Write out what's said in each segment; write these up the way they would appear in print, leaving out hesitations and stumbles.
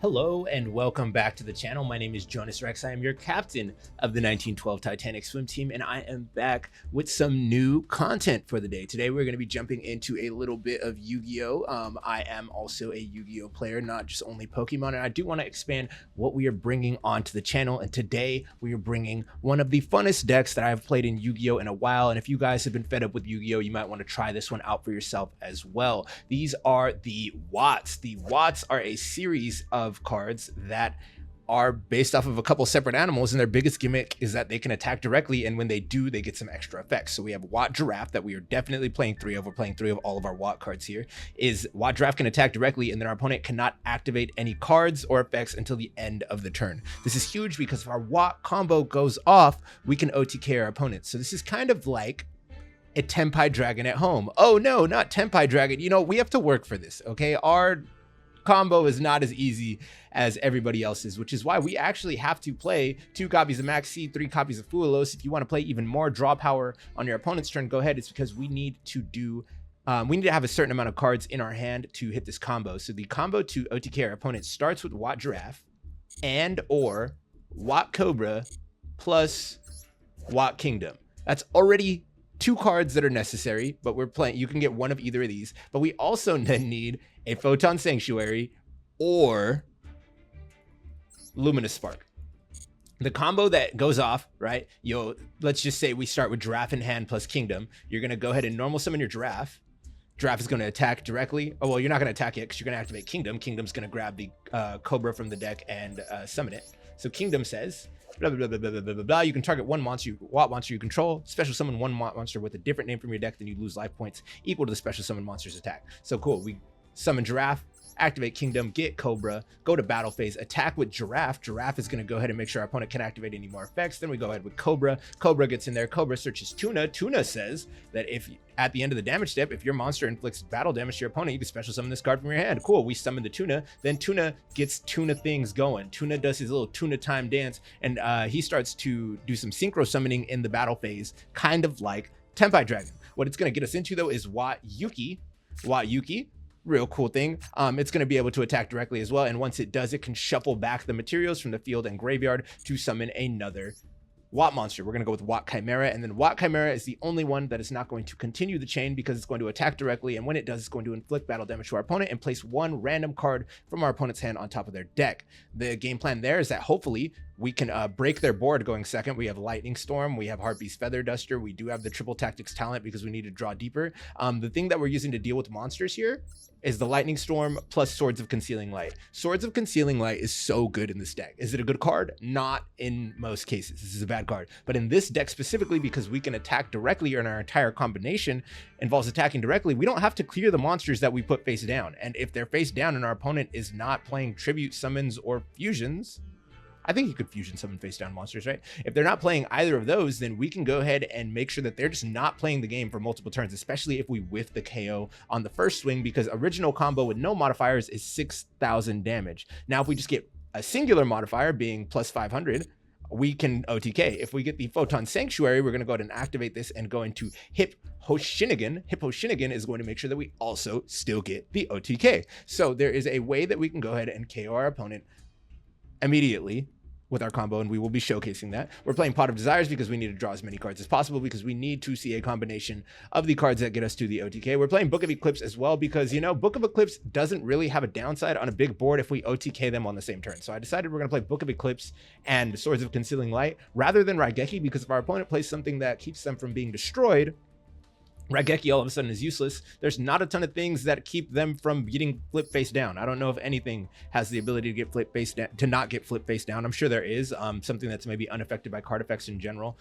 Hello and welcome back to the channel. My name is Jonas Rex. I am your captain of the 1912 Titanic swim team, and I am back with some new content for the day. Today we're going to be jumping into a little bit of Yu-Gi-Oh! I am also a Yu-Gi-Oh! Player, not just only Pokemon, and I do want to expand what we are bringing onto the channel. And today we are bringing one of the funnest decks that I've played in Yu-Gi-Oh! In a while. And if you guys have been fed up with Yu-Gi-Oh!, you might want to try this one out for yourself as well. These are the Watts. The Watts are a series of cards that are based off of a couple separate animals, and their biggest gimmick is that they can attack directly, and when they do, they get some extra effects. So we have Watt Giraffe that we are definitely playing three of. We're playing three of all of our Watt cards here. Is Watt Giraffe can attack directly, and then our opponent cannot activate any cards or effects until the end of the turn. This is huge because if our Watt combo goes off, we can OTK our opponent. So this is kind of like a Tenpai Dragon at home. Oh no, not Tenpai Dragon. You know, we have to work for this, okay? Our combo is not as easy as everybody else's, which is why we actually have to play 2 copies of Max C, 3 copies of Fuelos. If you want to play even more draw power on your opponent's turn, go ahead. It's because we need to do we need to have a certain amount of cards in our hand to hit this combo. So the combo to OTK our opponent starts with Watt Giraffe and or Watt Cobra plus Watt Kingdom. That's already 2 cards that are necessary, but we're playing, you can get one of either of these, but we also then need a Photon Sanctuary or Luminous Spark. The combo that goes off, right? Let's just say we start with Giraffe in hand plus Kingdom. You're going to go ahead and normal summon your Giraffe. Giraffe is going to attack directly. Oh, well, you're not going to attack it because you're going to activate Kingdom. Kingdom's going to grab the Cobra from the deck and summon it. So Kingdom says, blah, blah, blah, blah, blah, blah, blah, blah. You can target one Watt monster you control, special summon one Watt monster with a different name from your deck, then you lose life points equal to the special summon monster's attack. So cool. We summon Giraffe, activate Kingdom, get Cobra, go to battle phase, attack with Giraffe. Giraffe is going to go ahead and make sure our opponent can activate any more effects. Then we go ahead with Cobra. Cobra gets in there. Cobra searches Tuna. Tuna says that if at the end of the damage step, if your monster inflicts battle damage to your opponent, you can special summon this card from your hand. Cool. We summon the Tuna. Then Tuna gets Tuna things going. Tuna does his little Tuna time dance, and he starts to do some synchro summoning in the battle phase, kind of like Tenpai Dragon. What it's going to get us into, though, is Watt Yuki. Watt Yuki. Real cool thing. It's going to be able to attack directly as well, and once it does, it can shuffle back the materials from the field and graveyard to summon another Watt monster. We're going to go with Watt Chimera, and then Watt Chimera is the only one that is not going to continue the chain because it's going to attack directly, and when it does, it's going to inflict battle damage to our opponent and place one random card from our opponent's hand on top of their deck. The game plan there is that hopefully we can break their board going second. We have Lightning Storm, we have Harpy's Feather Duster, we do have the Triple Tactics talent because we need to draw deeper. The thing that we're using to deal with monsters here is the Lightning Storm plus Swords of Concealing Light. Swords of Concealing Light is so good in this deck. Is it a good card? Not in most cases. This is a bad card. But in this deck specifically, because we can attack directly, and our entire combination involves attacking directly, we don't have to clear the monsters that we put face down. And if they're face down and our opponent is not playing tribute summons or fusions, I think you could fusion summon face down monsters, right? If they're not playing either of those, then we can go ahead and make sure that they're just not playing the game for multiple turns, especially if we whiff the KO on the first swing, because original combo with no modifiers is 6,000 damage. Now, if we just get a singular modifier being plus 500, we can OTK. If we get the Photon Sanctuary, we're going to go ahead and activate this and go into Hip Hoshinigan. Hip Hoshinigan is going to make sure that we also still get the OTK. So there is a way that we can go ahead and KO our opponent immediately with our combo, and we will be showcasing that. We're playing Pot of Desires because we need to draw as many cards as possible, because we need to see a combination of the cards that get us to the OTK. We're playing Book of Eclipse as well because, you know, Book of Eclipse doesn't really have a downside on a big board if we OTK them on the same turn. So I decided we're going to play Book of Eclipse and Swords of Concealing Light rather than Raigeki, because if our opponent plays something that keeps them from being destroyed, Raigeki all of a sudden is useless. There's not a ton of things that keep them from getting flip face down. I don't know if anything has the ability to get flip face down, to not get flip face down. I'm sure there is something that's maybe unaffected by card effects in general.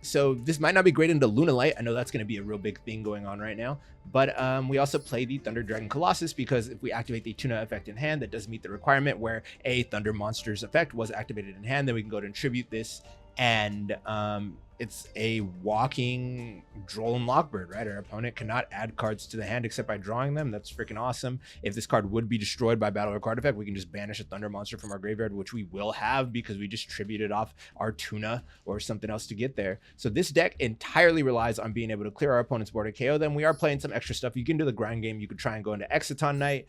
So this might not be great into Lunalight. I know that's going to be a real big thing going on right now, but we also play the Thunder Dragon Colossus because if we activate the Tuna effect in hand, that does meet the requirement where a Thunder monster's effect was activated in hand. Then we can go to attribute this and it's a walking Droll and Lockbird, right? Our opponent cannot add cards to the hand except by drawing them. That's freaking awesome. If this card would be destroyed by battle or card effect, we can just banish a Thunder monster from our graveyard, which we will have because we just tributed off our Tuna or something else to get there. So this deck entirely relies on being able to clear our opponent's board and KO them. We are playing some extra stuff. You can do the grind game. You could try and go into Exciton Knight,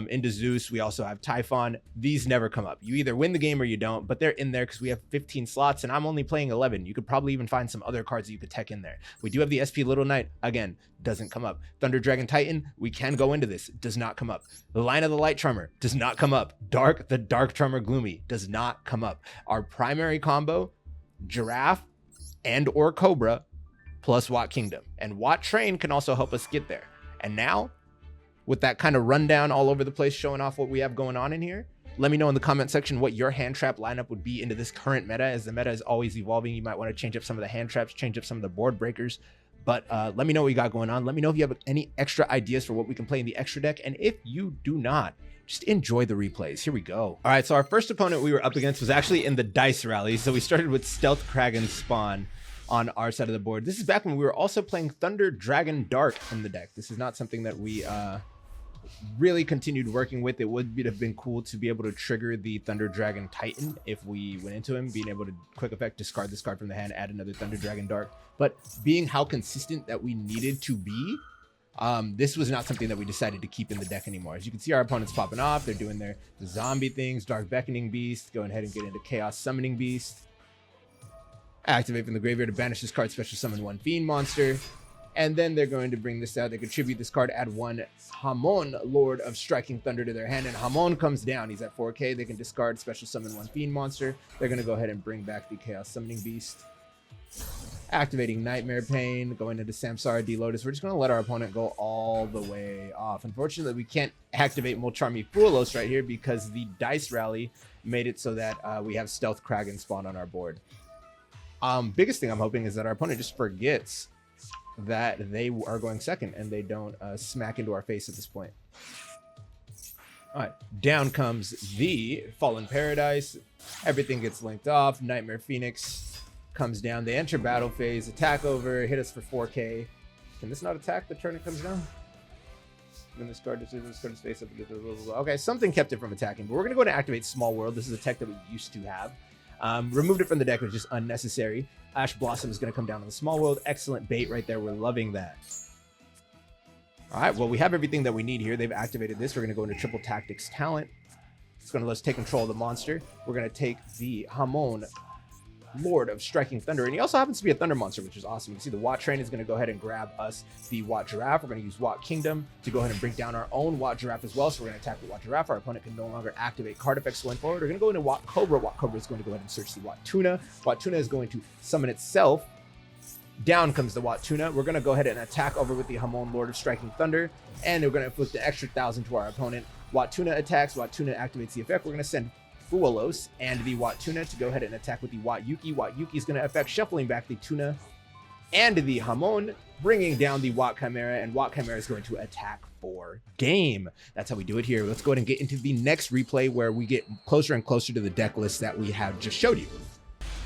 into Zeus. We also have Typhon. These never come up. You either win the game or you don't, but they're in there because we have 15 slots and I'm only playing 11. You could probably even find some other cards that you could tech in there. We do have the SP Little Knight. Again, doesn't come up. Thunder Dragon Titan, we can go into this. Does not come up. The Line of the Light Tremor does not come up. The Dark Tremor Gloomy does not come up. Our primary combo, Giraffe and or Cobra plus Watt Kingdom. And Watt Train can also help us get there. And now, with that kind of rundown all over the place showing off what we have going on in here, let me know in the comment section what your hand trap lineup would be into this current meta. As the meta is always evolving, you might want to change up some of the hand traps, change up some of the board breakers. But let me know what you got going on. Let me know if you have any extra ideas for what we can play in the extra deck. And if you do not, just enjoy the replays. Here we go. All right, so our first opponent we were up against was actually in the Dice Rally. So we started with Stealth Kraken Spawn on our side of the board. This is back when we were also playing Thunder Dragon Dark in the deck. This is not something that we really continued working with. It would have been cool to be able to trigger the Thunder Dragon Titan if we went into him, being able to quick effect discard this card from the hand, add another Thunder Dragon Dark. But being how consistent that we needed to be, this was not something that we decided to keep in the deck anymore. As you can see, our opponent's popping off. They're doing their zombie things, Dark Beckoning Beast, going ahead and get into Chaos Summoning Beast. Activate from the graveyard to banish this card, special summon one Fiend monster. And then they're going to bring this out. They contribute this card, add one Hamon, Lord of Striking Thunder, to their hand. And Hamon comes down. He's at 4K. They can discard, special summon one Fiend monster. They're going to go ahead and bring back the Chaos Summoning Beast. Activating Nightmare Pain, going into Samsara D-Lotus. We're just going to let our opponent go all the way off. Unfortunately, we can't activate Molcharmi Fuelos right here because the Dice Rally made it so that we have Stealth Kraken spawn on our board. Biggest thing I'm hoping is that our opponent just forgets that they are going second and they don't smack into our face at this point. All right, down comes the Fallen Paradise. Everything gets linked off. Nightmare Phoenix comes down. They enter battle phase, attack over, hit us for 4K. Can this not attack the turn it comes down? When this card decisions, card is face up. Okay, something kept it from attacking, but we're gonna go ahead and activate Small World. This is a tech that we used to have. Removed it from the deck. It was just unnecessary. Ash Blossom is going to come down on the Small World. Excellent bait right there. We're loving that. All right, well, we have everything that we need here. They've activated this. We're going to go into Triple Tactics Talent. It's going to let us take control of the monster. We're going to take the Hamon, Lord of Striking Thunder, and he also happens to be a Thunder monster, which is awesome. You can see the Watt Train is going to go ahead and grab us the Watt Giraffe. We're going to use Watt Kingdom to go ahead and bring down our own Watt Giraffe as well. So we're going to attack the Watt Giraffe. Our opponent can no longer activate card effects going forward. We're going to go into Watt Cobra. Watt Cobra is going to go ahead and search the Watt Tuna. Watt Tuna is going to summon itself. Down comes the Watt Tuna. We're going to go ahead and attack over with the Hamon, Lord of Striking Thunder, and we're going to inflict the extra 1,000 to our opponent. Watt Tuna attacks. Watt Tuna activates the effect. We're going to send Fuelos and the Watt Tuna to go ahead and attack with the Watt Yuki. Watt Yuki is going to affect shuffling back the Tuna and the Hamon, bringing down the Watt Chimera, and Watt Chimera is going to attack for game. That's how we do it here. Let's go ahead and get into the next replay where we get closer and closer to the deck list that we have just showed you.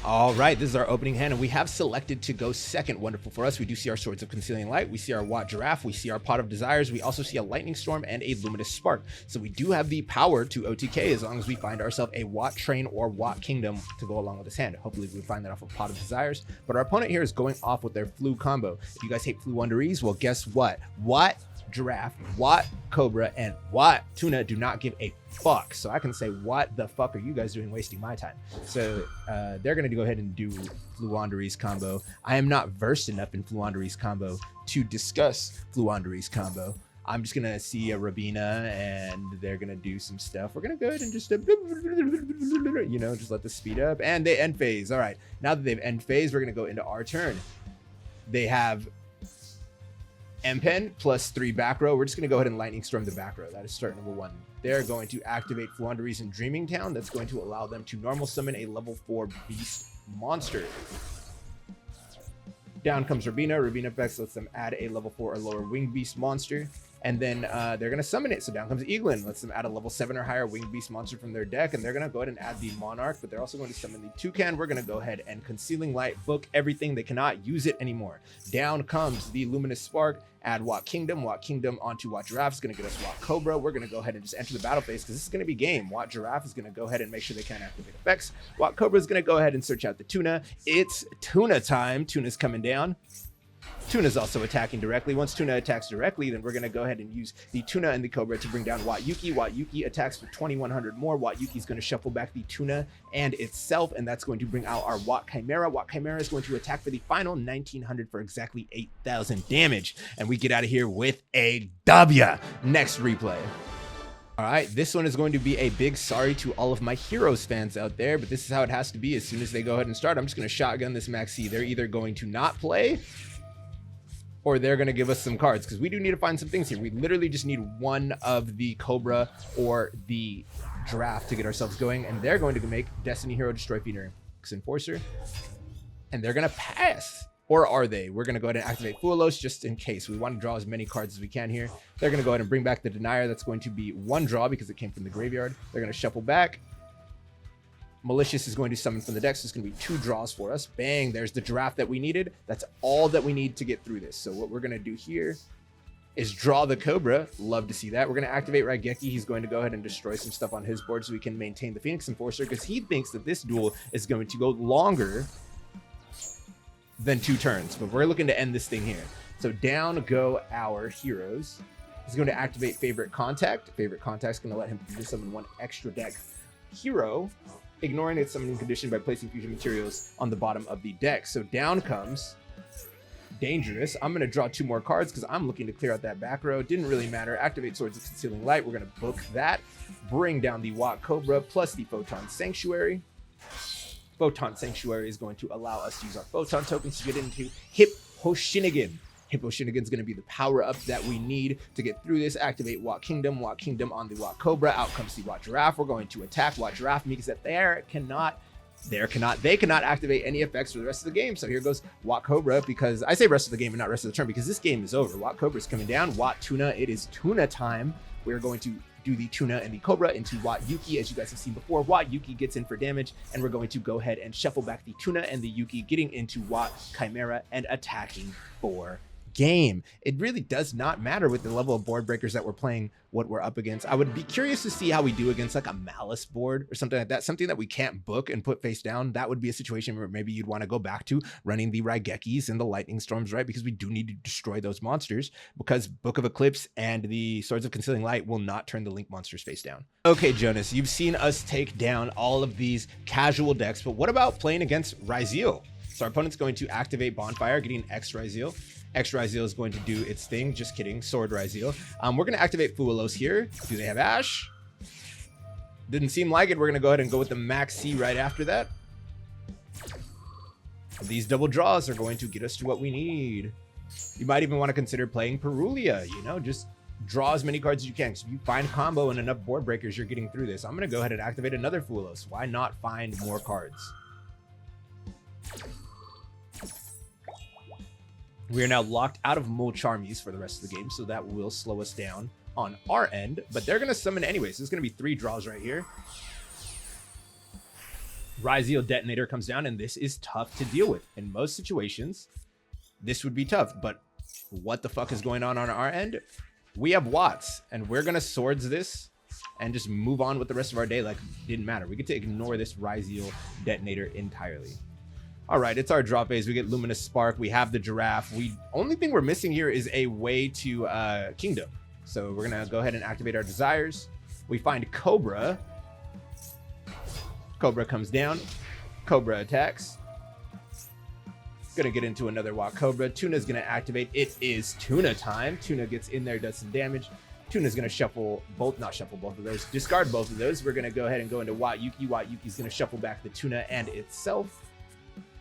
All right, this is our opening hand, and we have selected to go second. Wonderful for us. We do see our Swords of Concealing Light. We see our Watt Giraffe. We see our Pot of Desires. We also see a Lightning Storm and a Luminous Spark. So we do have the power to OTK as long as we find ourselves a Watt Train or Watt Kingdom to go along with this hand. Hopefully we find that off of Pot of Desires. But our opponent here is going off with their Flu combo. If you guys hate Floowandereeze, well, guess what? Watt Giraffe, Watt Cobra, and Watt Tuna do not give a fuck. So I can say, what the fuck are you guys doing wasting my time? So they're going to go ahead and do Floowandereeze combo. I am not versed enough in Floowandereeze combo to discuss Floowandereeze combo. I'm just going to see a Rabina and they're going to do some stuff. We're going to go ahead and just, you know, just let this speed up. And they end phase. All right. Now that they've end phase, we're going to go into our turn. They have M-Pen plus 3 back row. We're just going to go ahead and Lightning Storm the back row. That is start number 1. They're going to activate Floowandereeze in Dreaming Town. That's going to allow them to normal summon a level 4 beast monster. Down comes Rabina. Rabina effects lets them add a level 4 or lower winged beast monster. And then they're going to summon it. So down comes Eaglin. Lets them add a level 7 or higher winged beast monster from their deck. And they're going to go ahead and add the Monarch, but they're also going to summon the Toucan. We're going to go ahead and Concealing Light, book everything. They cannot use it anymore. Down comes the Luminous Spark. Add Watt Kingdom. Watt Kingdom onto Watt Giraffe is going to get us Watt Cobra. We're going to go ahead and just enter the battle phase because this is going to be game. Watt Giraffe is going to go ahead and make sure they can't activate effects. Watt Cobra is going to go ahead and search out the Tuna. It's Tuna time. Tuna's coming down. Tuna's also attacking directly. Once Tuna attacks directly, then we're going to go ahead and use the Tuna and the Cobra to bring down Watt Yuki. Watt Yuki attacks for 2100 more. Watt Yuki is going to shuffle back the Tuna and itself, and that's going to bring out our Watt Chimera. Watt Chimera is going to attack for the final 1900 for exactly 8000 damage. And we get out of here with a W. Next replay. All right, this one is going to be a big sorry to all of my Heroes fans out there, but this is how it has to be. As soon as they go ahead and start, I'm just going to shotgun this Maxi. They're either going to not play or they're going to give us some cards because we do need to find some things here. We literally just need one of the Cobra or the Giraffe to get ourselves going, and they're going to make Destiny Hero Destroy Phoenix Enforcer, and they're going to pass. Or are they? We're going to go ahead and activate Floowandereeze just in case. We want to draw as many cards as we can here. They're going to go ahead and bring back the Denier. That's going to be one draw because it came from the graveyard. They're going to shuffle back. Malicious is going to summon from the deck, so it's going to be 2 draws for us. Bang, there's the Giraffe that we needed. That's all that we need to get through this. So what we're going to do here is draw the Cobra. Love to see that. We're going to activate Raigeki. He's going to go ahead and destroy some stuff on his board so we can maintain the Phoenix Enforcer because he thinks that this duel is going to go longer than 2 turns. But we're looking to end this thing here. So down go our heroes. He's going to activate Favorite Contact. Favorite Contact is going to let him summon 1 extra deck hero, ignoring its summoning condition by placing fusion materials on the bottom of the deck. So down comes Dangerous. I'm going to draw 2 more cards because I'm looking to clear out that back row. Didn't really matter. Activate Swords of Concealing Light. We're going to book that. Bring down the Watt Cobra plus the Photon Sanctuary. Photon Sanctuary is going to allow us to use our Photon tokens to get into Hippo Shinigami. Hippo Shinigami is going to be the power-up that we need to get through this. Activate Watt Kingdom on the Watt Cobra. Out comes the Watt Giraffe. We're going to attack Watt Giraffe because that they cannot activate any effects for the rest of the game. So here goes Watt Cobra, because I say rest of the game and not rest of the turn because this game is over. Watt Cobra is coming down. Watt Tuna. It is Tuna time. We're going to do the Tuna and the Cobra into Watt Yuki. As you guys have seen before, Watt Yuki gets in for damage, and we're going to go ahead and shuffle back the Tuna and the Yuki, getting into Watt Chimera and attacking for game. It really does not matter with the level of board breakers that we're playing, what we're up against. I would be curious to see how we do against like a Malice board or something like that, something that we can't book and put face down. That would be a situation where maybe you'd want to go back to running the Raigekis and the Lightning Storms, right? Because we do need to destroy those monsters, because Book of Eclipse and the Swords of Concealing Light will not turn the Link monsters face down. Okay, Jonas, you've seen us take down all of these casual decks, but what about playing against Ryzeal? So our opponent's going to activate Bonfire, getting X Ryzeal. X Ryzeal is going to do its thing. Just kidding. Sword Ryzeal. We're going to activate Floowandereeze here. Do they have Ash? Didn't seem like it. We're going to go ahead and go with the Max C right after that. These double draws are going to get us to what we need. You might even want to consider playing Perulia. You know, just draw as many cards as you can. So if you find combo and enough board breakers, you're getting through this. I'm going to go ahead and activate another Floowandereeze. Why not find more cards? We are now locked out of Molcharmies for the rest of the game, so that will slow us down on our end, but they're going to summon anyway, so it's going to be 3 draws right here. Ryzeal Detonator comes down, and this is tough to deal with. In most situations, this would be tough, but what the fuck is going on our end? We have Watts, and we're going to Swords this and just move on with the rest of our day like it didn't matter. We get to ignore this Ryzeal Detonator entirely. All right, it's our draw phase. We get Luminous Spark. We have the Giraffe. Only thing we're missing here is a way to Kingdom. So we're going to go ahead and activate our Desires. We find Cobra. Cobra comes down. Cobra attacks. Going to get into another Watt Cobra. Tuna's going to activate. It is Tuna time. Tuna gets in there, does some damage. Tuna's going to shuffle both, not shuffle both of those, discard both of those. We're going to go ahead and go into Watt Yuki. Watt Yuki's going to shuffle back the Tuna and itself,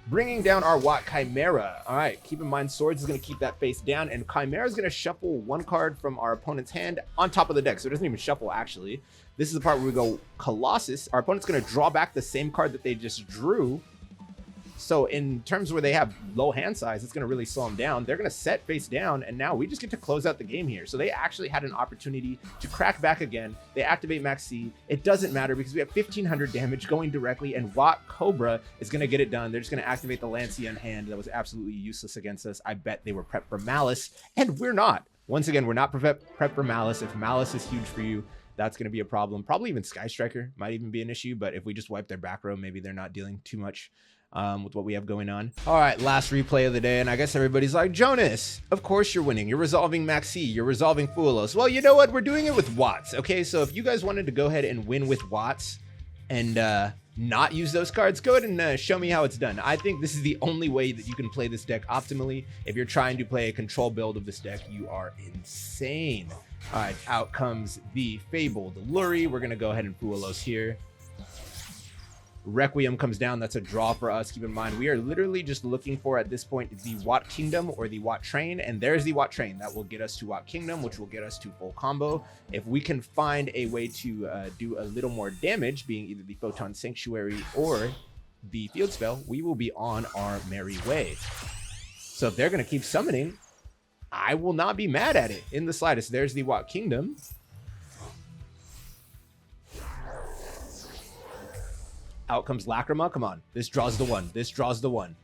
bringing down our Watt Chimera. All right, keep in mind, Swords is going to keep that face down, and Chimera is going to shuffle 1 card from our opponent's hand on top of the deck. So it doesn't even shuffle, actually. This is the part where we go Colossus. Our opponent's going to draw back the same card that they just drew, So in terms where they have low hand size, it's going to really slow them down. They're going to set face down, and now we just get to close out the game here. So they actually had an opportunity to crack back again. They activate Max C. It doesn't matter because we have 1,500 damage going directly, and Watt Cobra is going to get it done. They're just going to activate the Lancea in hand. That was absolutely useless against us. I bet they were prepped for Malice, and we're not. Once again, we're not prepped for Malice. If Malice is huge for you, that's going to be a problem. Probably even Sky Striker might even be an issue, but if we just wipe their back row, maybe they're not dealing too much with what we have going on. All right, last replay of the day, and I guess everybody's like, Jonas, of course you're winning. You're resolving Maxi, you're resolving Fuelos. Well, you know what? We're doing it with Watts, okay? So if you guys wanted to go ahead and win with Watts and not use those cards, go ahead and show me how it's done. I think this is the only way that you can play this deck optimally. If you're trying to play a control build of this deck, you are insane. All right, out comes the Fabled Lurie. We're going to go ahead and Fuelos here. Requiem comes down. That's a draw for us. Keep in mind, we are literally just looking for, at this point, the Watt Kingdom or the Watt Train. And there's the Watt Train. That will get us to Watt Kingdom, which will get us to full combo. If we can find a way to do a little more damage, being either the Photon Sanctuary or the Field Spell, we will be on our merry way. So if they're going to keep summoning, I will not be mad at it in the slightest. There's the Watt Kingdom. Out comes Lacrima. Come on. This draws the one. This draws the one.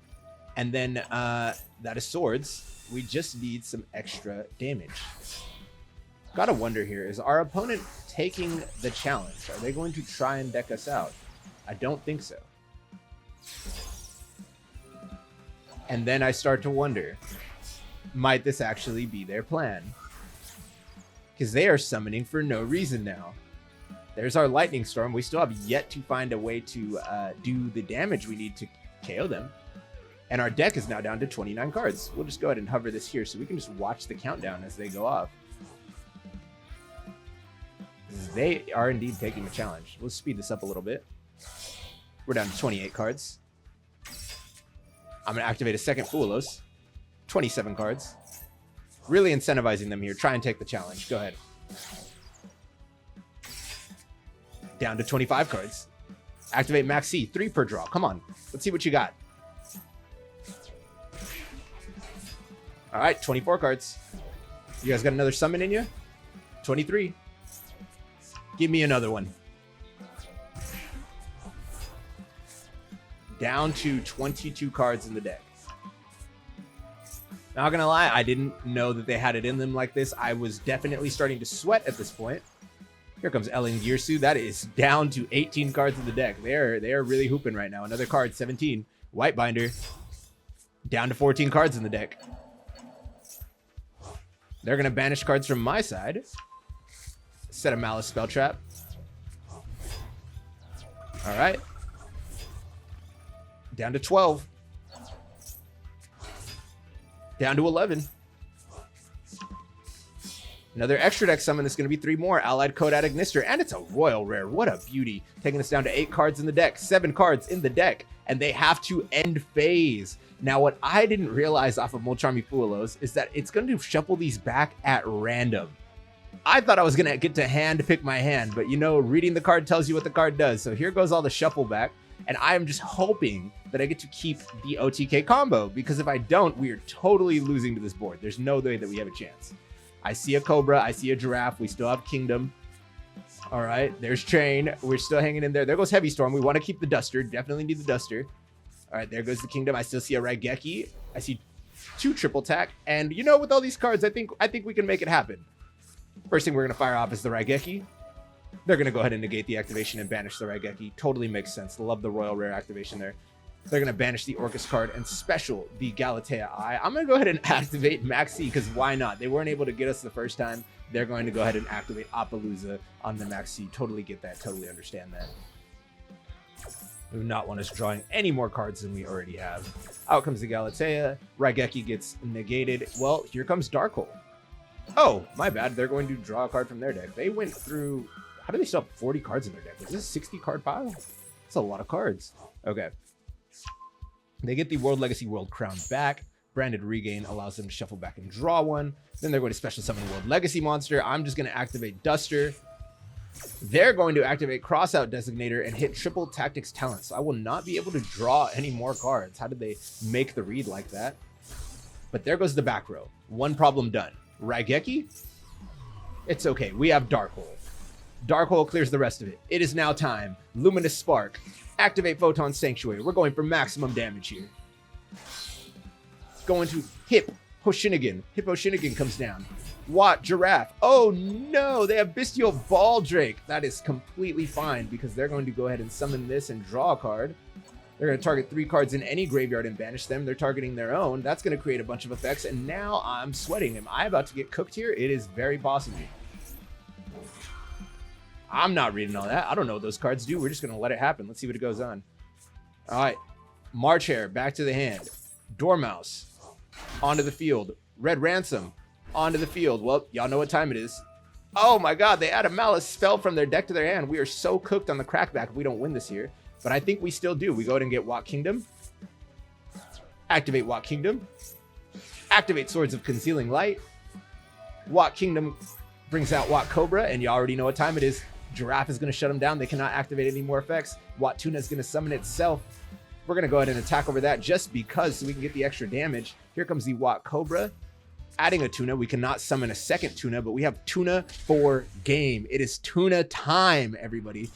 And then that is Swords. We just need some extra damage. Gotta wonder here, is our opponent taking the challenge? Are they going to try and deck us out? I don't think so. And then I start to wonder, might this actually be their plan? Because they are summoning for no reason now. There's our Lightning Storm. We still have yet to find a way to do the damage we need to KO them. And our deck is now down to 29 cards. We'll just go ahead and hover this here so we can just watch the countdown as they go off. They are indeed taking the challenge. We'll speed this up a little bit. We're down to 28 cards. I'm going to activate a second Fuelos. 27 cards. Really incentivizing them here. Try and take the challenge. Go ahead. Down to 25 cards. Activate Max C. 3 per draw. Come on. Let's see what you got. All right. 24 cards. You guys got another summon in you? 23. Give me another one. Down to 22 cards in the deck. Not gonna lie, I didn't know that they had it in them like this. I was definitely starting to sweat at this point. Here comes Ellen Gearsu. That is down to 18 cards in the deck. They are really hooping right now. Another card, 17. White Binder. Down to 14 cards in the deck. They're going to banish cards from my side. Set a Malice Spell Trap. All right. Down to 12. Down to 11. Another extra deck summon. That's going to be 3 more. Allied Code at Ignister. And it's a royal rare. What a beauty. Taking us down to 8 cards in the deck. 7 cards in the deck. And they have to end phase. Now, what I didn't realize off of Molcharmi Fuelos is that it's going to shuffle these back at random. I thought I was going to get to hand pick my hand. But, you know, reading the card tells you what the card does. So here goes all the shuffle back. And I am just hoping that I get to keep the OTK combo. Because if I don't, we are totally losing to this board. There's no way that we have a chance. I see a Cobra. I see a Giraffe. We still have Kingdom. All right. There's Train. We're still hanging in there. There goes Heavy Storm. We want to keep the Duster. Definitely need the Duster. All right. There goes the Kingdom. I still see a Raigeki. I see 2 triple tack. And, you know, with all these cards, I think we can make it happen. First thing we're going to fire off is the Raigeki. They're going to go ahead and negate the activation and banish the Raigeki. Totally makes sense. Love the Royal Rare activation there. They're going to banish the Orcus card and special the Galatea Eye. I'm going to go ahead and activate Maxi because why not? They weren't able to get us the first time. They're going to go ahead and activate Appaloosa on the Maxi. Totally get that. Totally understand that. We do not want us drawing any more cards than we already have. Out comes the Galatea. Raigeki gets negated. Well, here comes Darkhold. Oh, my bad. They're going to draw a card from their deck. They went through... How do they still have 40 cards in their deck? Is this a 60 card pile? That's a lot of cards. Okay. They get the World Legacy World Crown back. Branded Regain allows them to shuffle back and draw one. Then they're going to special summon World Legacy Monster. I'm just going to activate Duster. They're going to activate Crossout Designator and hit triple Tactics Talent. So I will not be able to draw any more cards. How did they make the read like that? But there goes the back row. One problem done. Raigeki? It's okay. We have Dark Hole. Dark Hole clears the rest of it. It is now time. Luminous Spark. Activate Photon Sanctuary. We're going for maximum damage here. Going to Hippo Shinigami. Hippo Shinigami comes down. Watt Giraffe. Oh no, they have Bestial Baldrake. That is completely fine because they're going to go ahead and summon this and draw a card. They're going to target 3 cards in any graveyard and banish them. They're targeting their own. That's going to create a bunch of effects. And now I'm sweating. Am I about to get cooked here? It is very possible. I'm not reading all that. I don't know what those cards do. We're just going to let it happen. Let's see what it goes on. All right. March Hare, back to the hand. Dormouse, onto the field. Red Ransom, onto the field. Well, y'all know what time it is. Oh my god, they add a Malice spell from their deck to their hand. We are so cooked on the crackback if we don't win this here. But I think we still do. We go ahead and get Watt Kingdom. Activate Watt Kingdom. Activate Swords of Concealing Light. Watt Kingdom brings out Watt Cobra, and you already know what time it is. Giraffe is going to shut them down. They cannot activate any more effects. Watt Tuna is going to summon itself. We're going to go ahead and attack over that just because so we can get the extra damage. Here comes the Watt Cobra. Adding a Tuna. We cannot summon a second Tuna, but we have Tuna for game. It is Tuna time, everybody.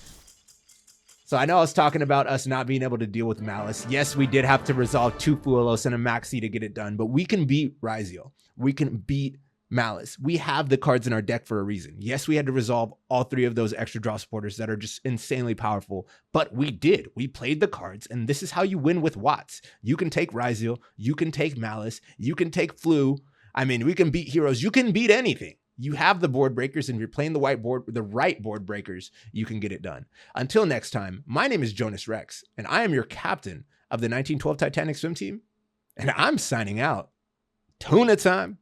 So I know I was talking about us not being able to deal with Malice. Yes, we did have to resolve 2 Fuelos and a Maxi to get it done, but we can beat Ryzeal. We can beat Malice. We have the cards in our deck for a reason. Yes, we had to resolve all 3 of those extra draw supporters that are just insanely powerful, but we did. We played the cards, and this is how you win with Watts. You can take Ryzeal, you can take Malice, you can take Flu. I mean, we can beat heroes. You can beat anything. You have the board breakers, and if you're playing the right board breakers, you can get it done. Until next time, my name is Jonas Rex, and I am your captain of the 1912 Titanic swim team, and I'm signing out. Tuna time.